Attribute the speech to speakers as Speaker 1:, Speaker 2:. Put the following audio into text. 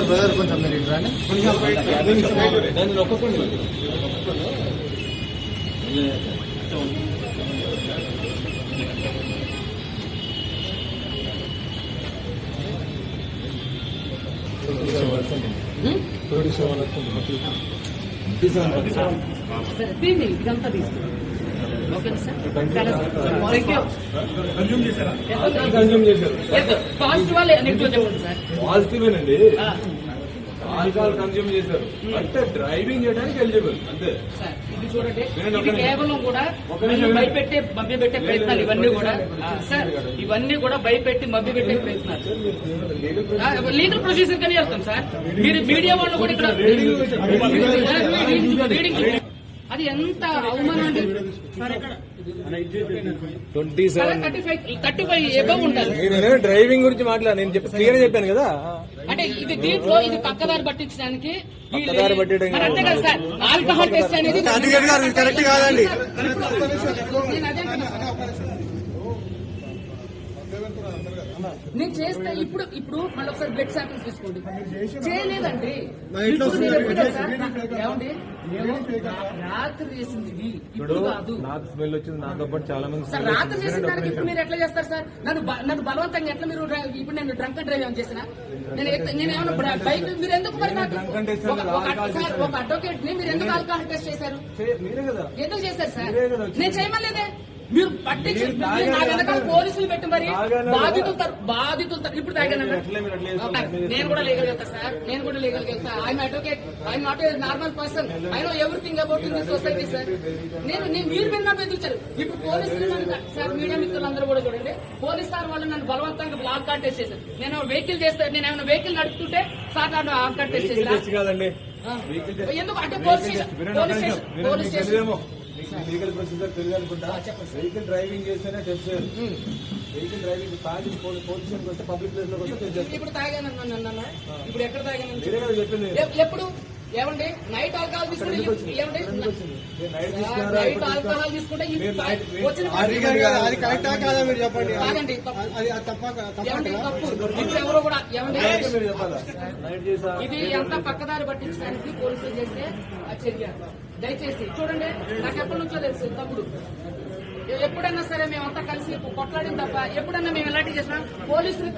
Speaker 1: Brother కొంచెం మీరు ఇటు రండి.
Speaker 2: ఇదంతా తీసుకుంటాం. ఓకేనా సార్? పాజిటివ్ నెగిటివ్ చెప్పండి సార్.
Speaker 3: పాజిటివేనండి, ఆల్కహాల్ కన్స్యూమ్ చేశారు అంటే డ్రైవింగ్ చేయడానికి ఎలిజిబుల్ అంతే
Speaker 2: సార్. ఇది చూడండి, ఇది కేవలం కూడా భయపెట్టే మభ్య పెట్టే ప్రయత్నాలు ఇవన్నీ కూడా సార్, ఇవన్నీ కూడా భయపెట్టి మభ్య పెట్టే ప్రయత్నాలు. లీగల్ ప్రొసీజర్ కానీ వెళ్తాం సార్. మీరు మీడియా వాళ్ళు కూడా ఇక్కడ రీడింగ్ అది ఎంత అవమానం అండి. 35 ఎబవ్ ఉంటారు.
Speaker 3: డ్రైవింగ్ గురించి మాట్లాడు, నేను క్లియర్ చెప్పాను కదా.
Speaker 2: అంటే ఇది దీంట్లో ఇది పక్కదారి పట్టించడానికి అంతే కదా సార్. ఆల్కహాల్ టెస్ట్ అనేది
Speaker 1: కరెక్ట్ కాదండి.
Speaker 2: నేను చేస్తే ఇప్పుడు మళ్ళీ ఒకసారి బ్లడ్ శాంపిల్స్ తీసుకోండి. చేయలేదండి. ఏమండి, రాత్రి చేసింది ఇది, ఇప్పుడు కాదు.
Speaker 3: నాకు స్మెల్ వచ్చింది, నాతో పాటు చాలా మంది.
Speaker 2: సార్ రాత్రి చేసిన దానికి ఇప్పుడు మీరు ఎట్లా చేస్తారు సార్? నన్ను బలవంతంగా ఎట్లా మీరు ఇప్పుడు నేను డ్రంక్ అండ్ డ్రైవ్ ఏమైనా చేసిన? నేనేమన్నా బైక్ మీరు ఎందుకు మరి నాకు ఒక అడ్వకేట్ ని మీరు ఎందుకు ఆల్కహాల్ టెస్ట్ చేశారు? ఎందుకు చేశారు సార్? నేను చేయమలేదే. మీరు పట్టించి నా వెనకాల పోలీసులు పెట్టి మరి బాధితులు ఇప్పుడు తాగానన్నా నేను కూడా లీగల్ వెళ్తా సార్. నేను కూడా లీగల్ వెళ్తా. I'm advocate, I'm not a normal person. I know everything about in this society sir. మీరు నన్ను ఎదుర్చారు. ఇప్పుడు పోలీసులు సార్, మీడియా మిత్రులందరూ కూడా చూడండి, పోలీస్ సార్ వాళ్ళు నన్ను బలవంతంగా బ్లాక్ కార్డ్ టెస్ట్ చేశారు. నేను వెహికల్ చేస్తే, నేను ఏమైనా వెహికల్ నడుపుతుంటే సార్ నన్ను ఆల్కార్డ్ టెస్ట్ చేశారు. ఎందుకు అంటే పోలీస్ స్టేషన్
Speaker 3: లీగల్ ప్రొసీజర్ తెలియాలనుకుంటా. వెహికల్ డ్రైవింగ్ చేస్తేనే టెస్ట్ చేయాలి. వెహికల్ డ్రైవింగ్ తాగి పొజిషన్కి వస్తే పబ్లిక్ ప్లేస్ లో వస్తే
Speaker 2: ఇప్పుడు తాగానన్నా. ఇప్పుడు ఎక్కడ తాగాను?
Speaker 3: మీరే కదా చెప్పింది.
Speaker 2: ఎప్పుడు ఏమండి నైట్ ఆల్కహాల్ తీసుకుంటే ఏమండి నైట్ ఆల్కహాల్ తీసుకుంటే
Speaker 1: అది కరెక్టా కాదా మీరు చెప్పండి.
Speaker 2: కాదండి, తప్పు. ఇప్పుడు ఎవరో కూడా ఏమండి, ఇది ఎంత పక్కదారి పట్టించడానికి పోలీసులు చేసే చర్య. దయచేసి చూడండి, నాకు ఎప్పటి నుంచో తెలుసు తప్పుడు. ఎప్పుడన్నా సరే మేమంతా కలిసి కొట్లాడిన తప్ప ఎప్పుడన్నా మేము ఎలాంటి చేసినా పోలీసులు